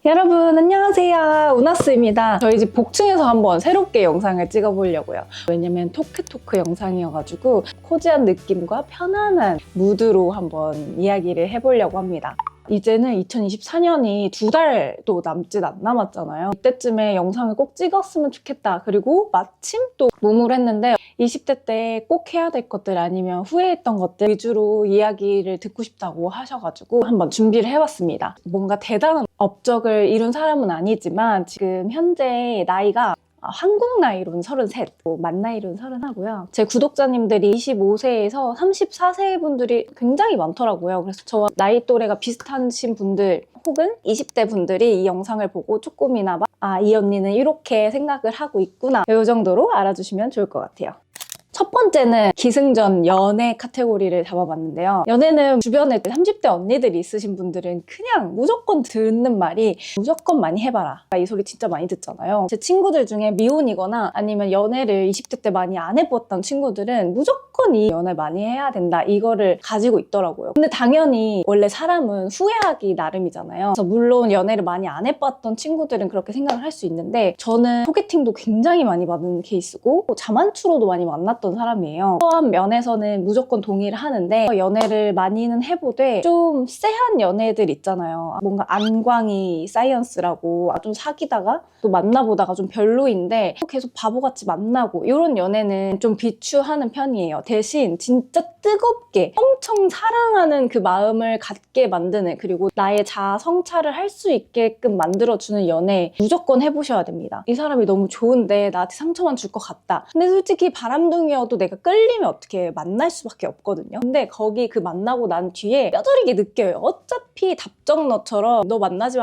여러분 안녕하세요, 우나스입니다. 저희 집 복층에서 한번 새롭게 영상을 찍어보려고요. 왜냐면 토크토크 영상이어가지고 코지한 느낌과 편안한 무드로 한번 이야기를 해보려고 합니다. 이제는 2024년이 2달도 안 남았잖아요. 이때쯤에 영상을 꼭 찍었으면 좋겠다. 그리고 마침 또 무무를 했는데 20대 때 꼭 해야 될 것들 아니면 후회했던 것들 위주로 이야기를 듣고 싶다고 하셔가지고 한번 준비를 해봤습니다. 뭔가 대단한 업적을 이룬 사람은 아니지만 지금 현재 나이가 한국 나이로는 33, 만 나이로는 31하고요. 제 구독자님들이 25세에서 34세 분들이 굉장히 많더라고요. 그래서 저와 나이 또래가 비슷하신 분들 혹은 20대 분들이 이 영상을 보고 조금이나마 이 언니는 이렇게 생각을 하고 있구나, 이 정도로 알아주시면 좋을 것 같아요. 첫 번째는 기승전 연애 카테고리를 잡아봤는데요. 연애는 주변에 30대 언니들이 있으신 분들은 그냥 무조건 듣는 말이 무조건 많이 해봐라. 이 소리 진짜 많이 듣잖아요. 제 친구들 중에 미혼이거나 아니면 연애를 20대 때 많이 안 해봤던 친구들은 무조건 이 연애 많이 해야 된다, 이거를 가지고 있더라고요. 근데 당연히 원래 사람은 후회하기 나름이잖아요. 그래서 물론 연애를 많이 안 해봤던 친구들은 그렇게 생각을 할 수 있는데, 저는 소개팅도 굉장히 많이 받은 케이스고 자만추로도 많이 만났던 사람이에요. 그러한 면에서는 무조건 동의를 하는데, 연애를 많이는 해보되 좀 쎄한 연애들 있잖아요. 뭔가 안광이 사이언스라고 좀 사귀다가 또 만나보다가 좀 별로인데 계속 바보같이 만나고, 이런 연애는 좀 비추하는 편이에요. 대신 진짜 뜨겁게 엄청 사랑하는 그 마음을 갖게 만드는, 그리고 나의 자아 성찰을 할 수 있게끔 만들어주는 연애 무조건 해보셔야 됩니다. 이 사람이 너무 좋은데 나한테 상처만 줄 것 같다. 근데 솔직히 바람둥이여도 내가 끌리면 어떻게 만날 수밖에 없거든요. 근데 거기 그 만나고 난 뒤에 뼈저리게 느껴요. 어차피 답정너처럼 너 만나지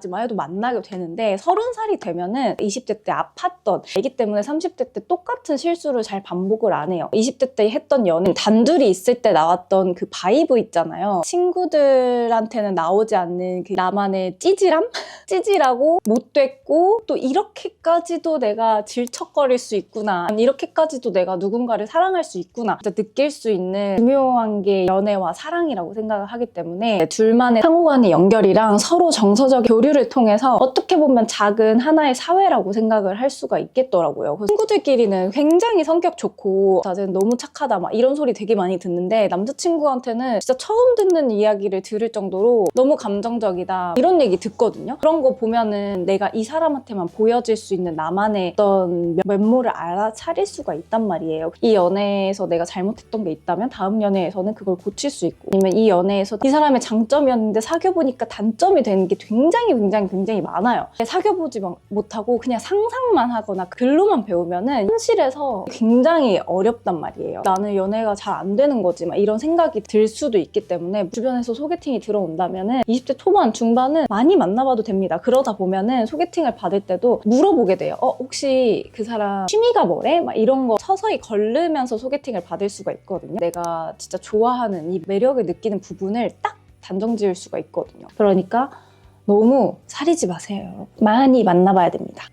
마 해도 만나게 되는데, 30살이 되면은 20대 때 아팠던 애기 때문에 30대 때 똑같은 실수를 잘 반복을 안 해요. 20대 때 했던 연애는 단둘이 있을 때 나왔던 그 바이브 있잖아요. 친구들한테는 나오지 않는 그 나만의 찌질함? 찌질하고 못됐고 또 이렇게까지도 내가 질척거릴 수 있구나, 이렇게까지도 내가 누군가를 사랑할 수 있구나, 진짜 느낄 수 있는 중요한 게 연애와 사랑이라고 생각을 하기 때문에, 둘만의 상호간의 연결이랑 서로 정서적 교류를 통해서 어떻게 보면 작은 하나의 사회라고 생각을 할 수가 있겠더라고요. 친구들끼리는 굉장히 성격 좋고 자쟤는 너무 착하다 막 이런 소리 되게 많이 듣는데, 남자친구한테는 진짜 처음 듣는 이야기를 들을 정도로 너무 감정적이다 이런 얘기 듣거든요. 그런 거 보면은 내가 이 사람한테만 보여질 수 있는 나만의 어떤 면모를 알아차릴 수가 있단 말이에요. 이 연애에서 내가 잘못했던 게 있다면 다음 연애에서는 그걸 고칠 수 있고, 아니면 이 연애에서 이 사람의 장점이었는데 사귀어보니까 단점이 되는 게 굉장히 많아요. 사귀어보지 못하고 그냥 상상만 하거나 글로만 배우면은 현실에서 굉장히 어렵단 말이에요. 나는 연애가 잘 안 되는 거지 막 이런 생각이 들 수도 있기 때문에, 주변에서 소개팅이 들어온다면은 20대 초반 중반은 많이 만나봐도 됩니다. 그러다 보면은 소개팅을 받을 때도 물어보게 돼요. 혹시 그 사람 취미가 뭐래? 막 이런 거 서서히 걸르면서 소개팅을 받을 수가 있거든요. 내가 진짜 좋아하는 이 매력을 느끼는 부분을 딱 단정 지을 수가 있거든요. 그러니까 너무 사리지 마세요. 많이 만나봐야 됩니다.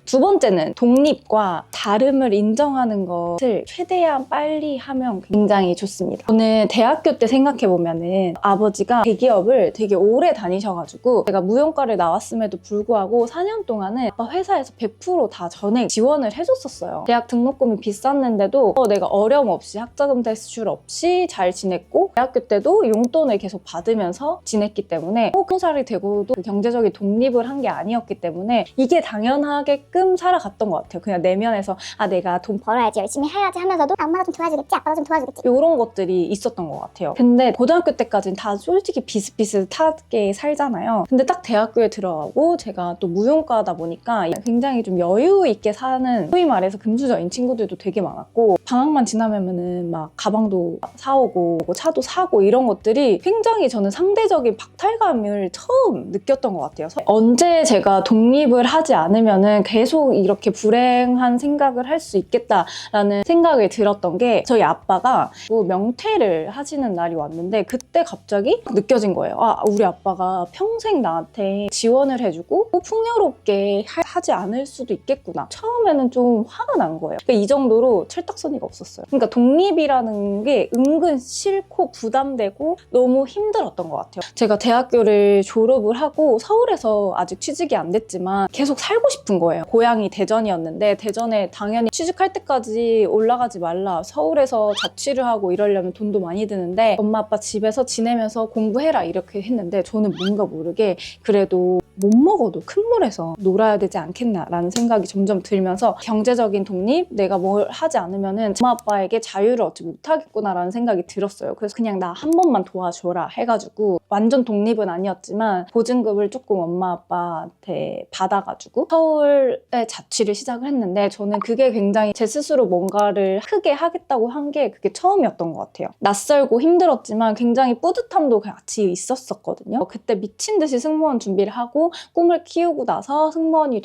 두 번째는 독립과 다름을 인정하는 것을 최대한 빨리 하면 굉장히 좋습니다. 저는 대학교 때 생각해보면은 아버지가 대기업을 되게 오래 다니셔가지고 제가 무용과를 나왔음에도 불구하고 4년 동안은 회사에서 100% 다 전액 지원을 해줬었어요. 대학 등록금이 비쌌는데도 내가 어려움 없이 학자금 대출 없이 잘 지냈고, 대학교 때도 용돈을 계속 받으면서 지냈기 때문에 20살이 되고도 경제적인 독립을 한 게 아니었기 때문에 이게 당연하게끔 살아갔던 것 같아요. 그냥 내면에서 내가 돈 벌어야지, 열심히 해야지 하면서도 엄마가 좀 도와주겠지, 아빠가 좀 도와주겠지, 이런 것들이 있었던 것 같아요. 근데 고등학교 때까지는 다 솔직히 비슷비슷하게 살잖아요. 근데 딱 대학교에 들어가고 제가 또 무용과다 보니까 굉장히 좀 여유 있게 사는, 소위 말해서 금수저인 친구들도 되게 많았고, 방학만 지나면은 막 가방도 사오고 차도 사고 이런 것들이 굉장히, 저는 상대적인 박탈감을 처음 느꼈던 것 같아요. 언제 제가 독립을 하지 않으면은 계속 계속 이렇게 불행한 생각을 할 수 있겠다라는 생각이 들었던 게 저희 아빠가 명퇴를 하시는 날이 왔는데 그때 갑자기 느껴진 거예요. 아, 우리 아빠가 평생 나한테 지원을 해주고 풍요롭게 하지 않을 수도 있겠구나. 처음에는 좀 화가 난 거예요. 그러니까 이 정도로 철딱서니가 없었어요. 그러니까 독립이라는 게 은근 싫고 부담되고 너무 힘들었던 것 같아요. 제가 대학교를 졸업을 하고 서울에서 아직 취직이 안 됐지만 계속 살고 싶은 거예요. 고향이 대전이었는데 대전에 당연히 취직할 때까지 올라가지 말라. 서울에서 자취를 하고 이러려면 돈도 많이 드는데 엄마 아빠 집에서 지내면서 공부해라 이렇게 했는데 저는 뭔가 모르게 그래도 못 먹어도 큰 물에서 놀아야 되지 않겠나라는 생각이 점점 들면서 경제적인 독립, 내가 뭘 하지 않으면은 엄마 아빠에게 자유를 얻지 못하겠구나라는 생각이 들었어요. 그래서 그냥 나 한 번만 도와줘라 해가지고 완전 독립은 아니었지만 보증금을 조금 엄마 아빠한테 받아가지고 서울에 자취를 시작을 했는데 저는 그게 굉장히 제 스스로 뭔가를 크게 하겠다고 한 게 그게 처음이었던 것 같아요. 낯설고 힘들었지만 굉장히 뿌듯함도 같이 있었거든요. 그때 미친 듯이 승무원 준비를 하고 꿈을 키우고 나서 승무원이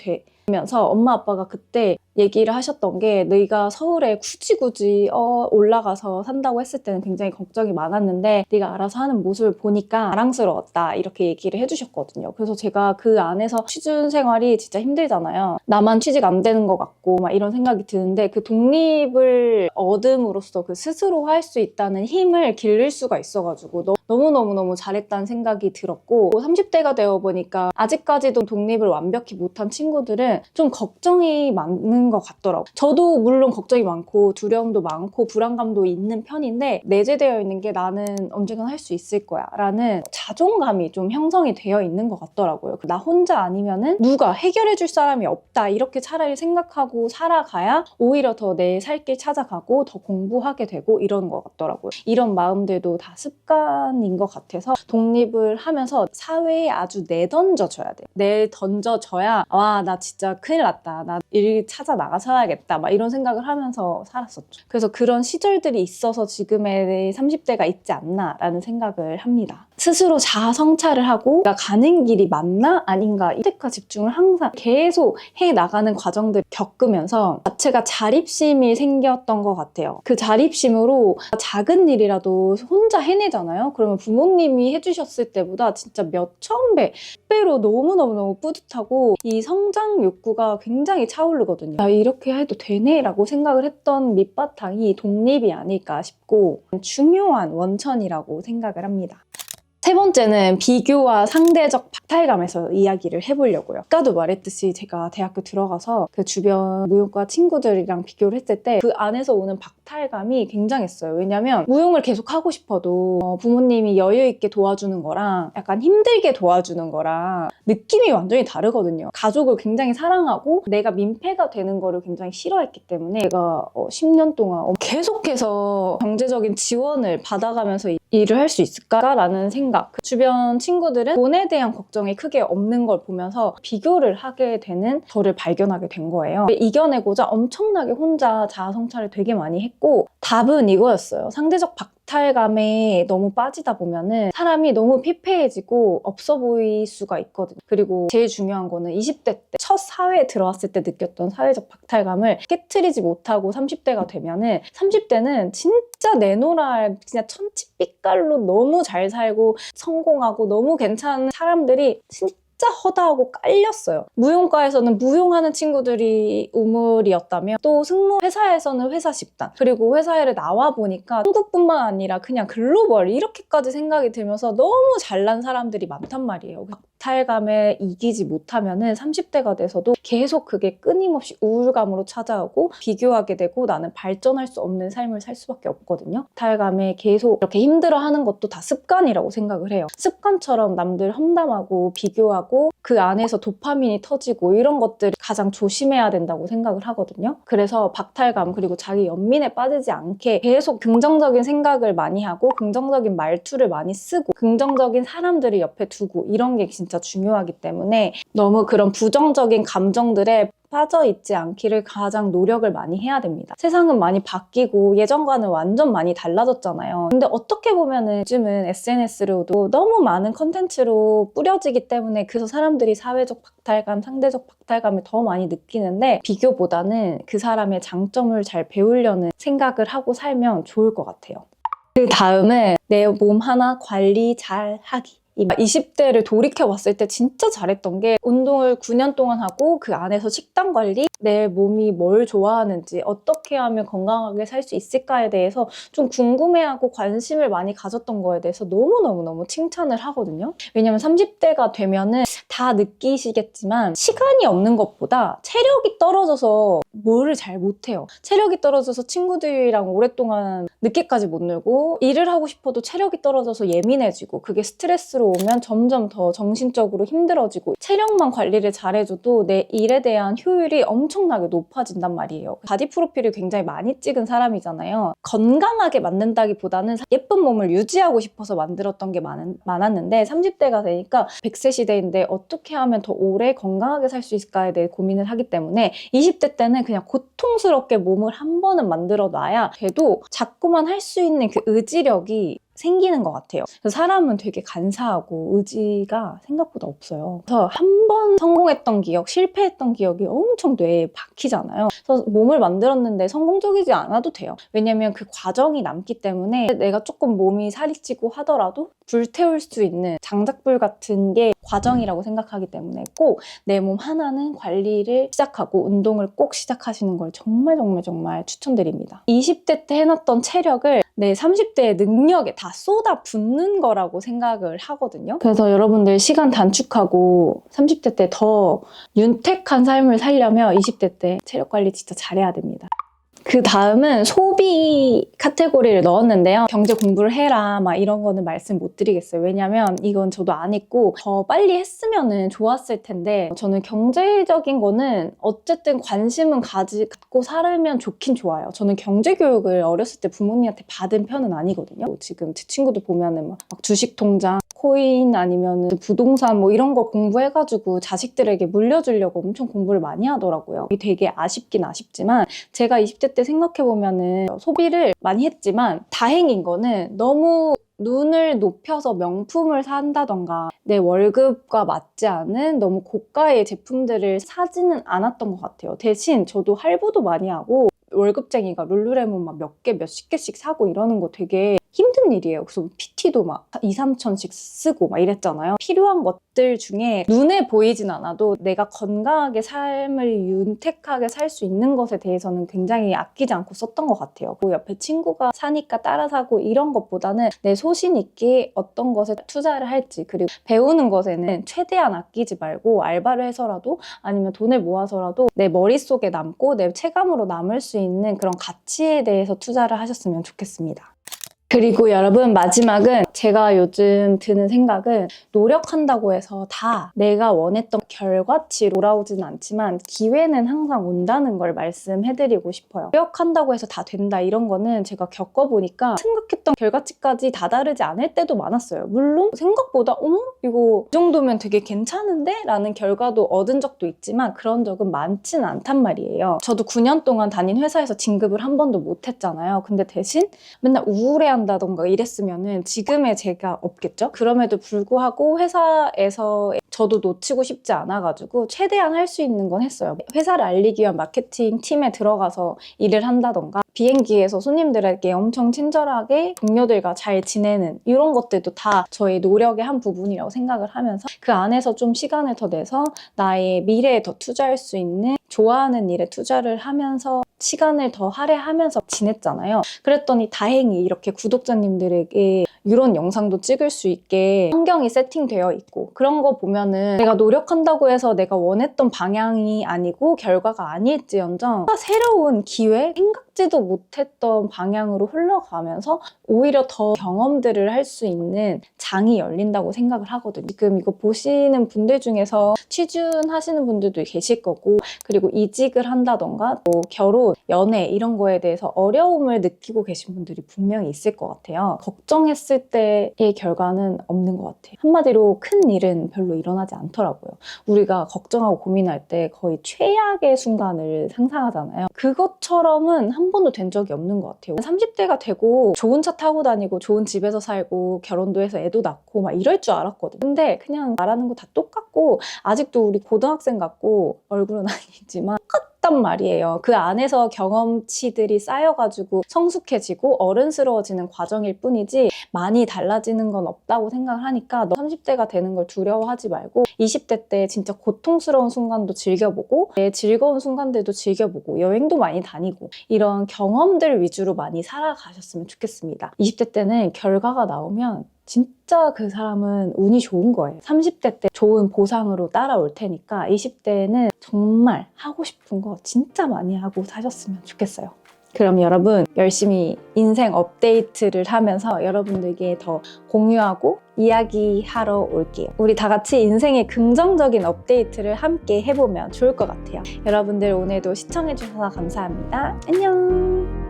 되면서 엄마 아빠가 그때 얘기를 하셨던 게 네가 서울에 굳이 올라가서 산다고 했을 때는 굉장히 걱정이 많았는데 네가 알아서 하는 모습을 보니까 자랑스러웠다 이렇게 얘기를 해주셨거든요. 그래서 제가 그 안에서 취준 생활이 진짜 힘들잖아요. 나만 취직 안 되는 것 같고 막 이런 생각이 드는데 그 독립을 얻음으로써 그 스스로 할 수 있다는 힘을 기를 수가 있어가지고 너무너무 잘했다는 생각이 들었고 30대가 되어보니까 아직까지도 독립을 완벽히 못한 친구들은 좀 걱정이 많은 것 같더라고요. 저도 물론 걱정이 많고 두려움도 많고 불안감도 있는 편인데 내재되어 있는 게 나는 언젠간 할 수 있을 거야 라는 자존감이 좀 형성이 되어 있는 것 같더라고요. 나 혼자 아니면은 누가 해결해 줄 사람이 없다 이렇게 차라리 생각하고 살아가야 오히려 더 내 살 길 찾아가고 더 공부하게 되고 이런 것 같더라고요. 이런 마음들도 다 습관인 것 같아서 독립을 하면서 사회에 아주 내던져줘야 돼요. 내던져줘야 와 나 진짜 큰일 났다. 나 일 찾아 나가셔야겠다. 막 이런 생각을 하면서 살았었죠. 그래서 그런 시절들이 있어서 지금의 30대가 있지 않나라는 생각을 합니다. 스스로 자아 성찰을 하고 내가 가는 길이 맞나 아닌가 이때까 집중을 항상 계속 해나가는 과정들을 겪으면서 자체가 자립심이 생겼던 것 같아요. 그 자립심으로 작은 일이라도 혼자 해내잖아요. 그러면 부모님이 해주셨을 때보다 진짜 몇천 배로 너무너무 뿌듯하고 이 성장 욕구가 굉장히 차오르거든요. 아, 이렇게 해도 되네 라고 생각을 했던 밑바탕이 독립이 아닐까 싶고 중요한 원천이라고 생각을 합니다. 세 번째는 비교와 상대적 박탈감에서 이야기를 해보려고요. 아까도 말했듯이 제가 대학교 들어가서 그 주변 무용과 친구들이랑 비교를 했을 때 그 안에서 오는 박탈감이 굉장했어요. 왜냐면 무용을 계속 하고 싶어도 부모님이 여유 있게 도와주는 거랑 약간 힘들게 도와주는 거랑 느낌이 완전히 다르거든요. 가족을 굉장히 사랑하고 내가 민폐가 되는 거를 굉장히 싫어했기 때문에 제가 10년 동안 계속해서 경제적인 지원을 받아가면서 일을 할 수 있을까라는 생각. 주변 친구들은 돈에 대한 걱정이 크게 없는 걸 보면서 비교를 하게 되는 저를 발견하게 된 거예요. 이겨내고자 엄청나게 혼자 자아 성찰을 되게 많이 했고 답은 이거였어요. 상대적 박탈감에 너무 빠지다 보면은 사람이 너무 피폐해지고 없어 보일 수가 있거든요. 그리고 제일 중요한 거는 20대 때 첫 사회에 들어왔을 때 느꼈던 사회적 박탈감을 깨트리지 못하고 30대가 되면은 30대는 진짜 내노랄 그냥 천치빛깔로 너무 잘 살고 성공하고 너무 괜찮은 사람들이 진짜 허다하고 깔렸어요. 무용과에서는 무용하는 친구들이 우물이었다면 또 승무 회사에서는 회사 집단 그리고 회사를 나와 보니까 한국뿐만 아니라 그냥 글로벌 이렇게까지 생각이 들면서 너무 잘난 사람들이 많단 말이에요. 박탈감에 이기지 못하면은 30대가 돼서도 계속 그게 끊임없이 우울감으로 찾아오고 비교하게 되고 나는 발전할 수 없는 삶을 살 수밖에 없거든요. 박탈감에 계속 이렇게 힘들어하는 것도 다 습관이라고 생각을 해요. 습관처럼 남들 험담하고 비교하고 그 안에서 도파민이 터지고 이런 것들을 가장 조심해야 된다고 생각을 하거든요. 그래서 박탈감 그리고 자기 연민에 빠지지 않게 계속 긍정적인 생각을 많이 하고 긍정적인 말투를 많이 쓰고 긍정적인 사람들을 옆에 두고 이런 게 진짜 중요하기 때문에 너무 그런 부정적인 감정들에 빠져 있지 않기를 가장 노력을 많이 해야 됩니다. 세상은 많이 바뀌고 예전과는 완전 많이 달라졌잖아요. 근데 어떻게 보면은 요즘은 SNS로도 너무 많은 컨텐츠로 뿌려지기 때문에 그래서 사람들이 사회적 박탈감, 상대적 박탈감을 더 많이 느끼는데 비교보다는 그 사람의 장점을 잘 배우려는 생각을 하고 살면 좋을 것 같아요. 그 다음은 내 몸 하나 관리 잘 하기. 20대를 돌이켜봤을 때 진짜 잘했던 게 운동을 9년 동안 하고 그 안에서 식단 관리, 내 몸이 뭘 좋아하는지 어떻게 하면 건강하게 살 수 있을까에 대해서 좀 궁금해하고 관심을 많이 가졌던 거에 대해서 너무너무 칭찬을 하거든요. 왜냐면 30대가 되면은 다 느끼시겠지만 시간이 없는 것보다 체력이 떨어져서 뭐를 잘 못해요. 체력이 떨어져서 친구들이랑 오랫동안 늦게까지 못 놀고 일을 하고 싶어도 체력이 떨어져서 예민해지고 그게 스트레스로 오면 점점 더 정신적으로 힘들어지고 체력만 관리를 잘해줘도 내 일에 대한 효율이 엄청나게 높아진단 말이에요. 바디 프로필을 굉장히 많이 찍은 사람이잖아요. 건강하게 만든다기보다는 예쁜 몸을 유지하고 싶어서 만들었던 게 많았는데 30대가 되니까 100세 시대인데 어떻게 하면 더 오래 건강하게 살 수 있을까에 대해 고민을 하기 때문에 20대 때는 그냥 고통스럽게 몸을 한 번은 만들어 놔야 돼도 자꾸만 할 수 있는 그 의지력이 생기는 것 같아요. 그래서 사람은 되게 간사하고 의지가 생각보다 없어요. 그래서 한 번 성공했던 기억, 실패했던 기억이 엄청 뇌에 박히잖아요. 그래서 몸을 만들었는데 성공적이지 않아도 돼요. 왜냐면 그 과정이 남기 때문에 내가 조금 몸이 살이 찌고 하더라도 불태울 수 있는 장작불 같은 게 과정이라고 생각하기 때문에 꼭 내 몸 하나는 관리를 시작하고 운동을 꼭 시작하시는 걸 정말 추천드립니다. 20대 때 해놨던 체력을 내 30대의 능력에 다 쏟아 붓는 거라고 생각을 하거든요. 그래서 여러분들 시간 단축하고 30대 때 더 윤택한 삶을 살려면 20대 때 체력 관리 진짜 잘해야 됩니다. 그 다음은 소비 카테고리를 넣었는데요. 경제 공부를 해라 막 이런 거는 말씀 못 드리겠어요. 왜냐면 이건 저도 안 했고 더 빨리 했으면 좋았을 텐데 저는 경제적인 거는 어쨌든 관심은 갖고 살면 좋긴 좋아요. 저는 경제 교육을 어렸을 때 부모님한테 받은 편은 아니거든요. 지금 제 친구들 보면은 막 주식 통장, 코인 아니면 부동산 뭐 이런 거 공부해가지고 자식들에게 물려주려고 엄청 공부를 많이 하더라고요. 이게 되게 아쉽긴 아쉽지만 제가 20대 때 생각해보면은 소비를 많이 했지만 다행인 거는 너무 눈을 높여서 명품을 산다던가 내 월급과 맞지 않은 너무 고가의 제품들을 사지는 않았던 것 같아요. 대신 저도 할부도 많이 하고 월급쟁이가 룰루레몬 막 몇 개, 몇십 개씩 사고 이러는 거 되게 힘든 일이에요. 그래서 PT도 막 2, 3천씩 쓰고 막 이랬잖아요. 필요한 것들 중에 눈에 보이진 않아도 내가 건강하게 삶을 윤택하게 살 수 있는 것에 대해서는 굉장히 아끼지 않고 썼던 것 같아요. 뭐 옆에 친구가 사니까 따라 사고 이런 것보다는 내 소신 있게 어떤 것에 투자를 할지 그리고 배우는 것에는 최대한 아끼지 말고 알바를 해서라도 아니면 돈을 모아서라도 내 머릿속에 남고 내 체감으로 남을 수 있는 그런 가치에 대해서 투자를 하셨으면 좋겠습니다. 그리고 여러분 마지막은 제가 요즘 드는 생각은 노력한다고 해서 다 내가 원했던 결과치 돌아오지는 않지만 기회는 항상 온다는 걸 말씀해드리고 싶어요. 노력한다고 해서 다 된다 이런 거는 제가 겪어보니까 생각했던 결과치까지 다다르지 않을 때도 많았어요. 물론 생각보다 어머? 이거 이 정도면 되게 괜찮은데? 라는 결과도 얻은 적도 있지만 그런 적은 많지는 않단 말이에요. 저도 9년 동안 다닌 회사에서 진급을 한 번도 못 했잖아요. 근데 대신 맨날 우울해 한다던가 이랬으면은 지금의 제가 없겠죠? 그럼에도 불구하고 회사에서 저도 놓치고 싶지 않아가지고 최대한 할 수 있는 건 했어요. 회사를 알리기 위한 마케팅 팀에 들어가서 일을 한다던가 비행기에서 손님들에게 엄청 친절하게 동료들과 잘 지내는 이런 것들도 다 저의 노력의 한 부분이라고 생각을 하면서 그 안에서 좀 시간을 더 내서 나의 미래에 더 투자할 수 있는 좋아하는 일에 투자를 하면서 시간을 더 할애하면서 지냈잖아요. 그랬더니 다행히 이렇게 구독자님들에게 이런 영상도 찍을 수 있게 환경이 세팅되어 있고 그런 거 보면은 내가 노력한다고 해서 내가 원했던 방향이 아니고 결과가 아닐지언정 새로운 기회, 생각 생각지도 못했던 방향으로 흘러가면서 오히려 더 경험들을 할 수 있는 장이 열린다고 생각을 하거든요. 지금 이거 보시는 분들 중에서 취준하시는 분들도 계실 거고, 그리고 이직을 한다던가 뭐 결혼, 연애 이런 거에 대해서 어려움을 느끼고 계신 분들이 분명히 있을 것 같아요. 걱정했을 때의 결과는 없는 것 같아요. 한마디로 큰 일은 별로 일어나지 않더라고요. 우리가 걱정하고 고민할 때 거의 최악의 순간을 상상하잖아요. 그것처럼은 한 번도 된 적이 없는 것 같아요. 30대가 되고 좋은 차 타고 다니고 좋은 집에서 살고 결혼도 해서 애도 낳고 막 이럴 줄 알았거든요. 근데 그냥 말하는 거 다 똑같고 아직도 우리 고등학생 같고, 얼굴은 아니지만 똑같단 말이에요. 그 안에서 경험치들이 쌓여가지고 성숙해지고 어른스러워지는 과정일 뿐이지 많이 달라지는 건 없다고 생각을 하니까 30대가 되는 걸 두려워하지 말고 20대 때 진짜 고통스러운 순간도 즐겨보고 즐거운 순간들도 즐겨보고 여행도 많이 다니고 이런 경험들 위주로 많이 살아가셨으면 좋겠습니다. 20대 때는 결과가 나오면 진짜 그 사람은 운이 좋은 거예요. 30대 때 좋은 보상으로 따라올 테니까 20대에는 정말 하고 싶은 거 진짜 많이 하고 사셨으면 좋겠어요. 그럼 여러분 열심히 인생 업데이트를 하면서 여러분들께 더 공유하고 이야기하러 올게요. 우리 다 같이 인생의 긍정적인 업데이트를 함께 해보면 좋을 것 같아요. 여러분들 오늘도 시청해주셔서 감사합니다. 안녕.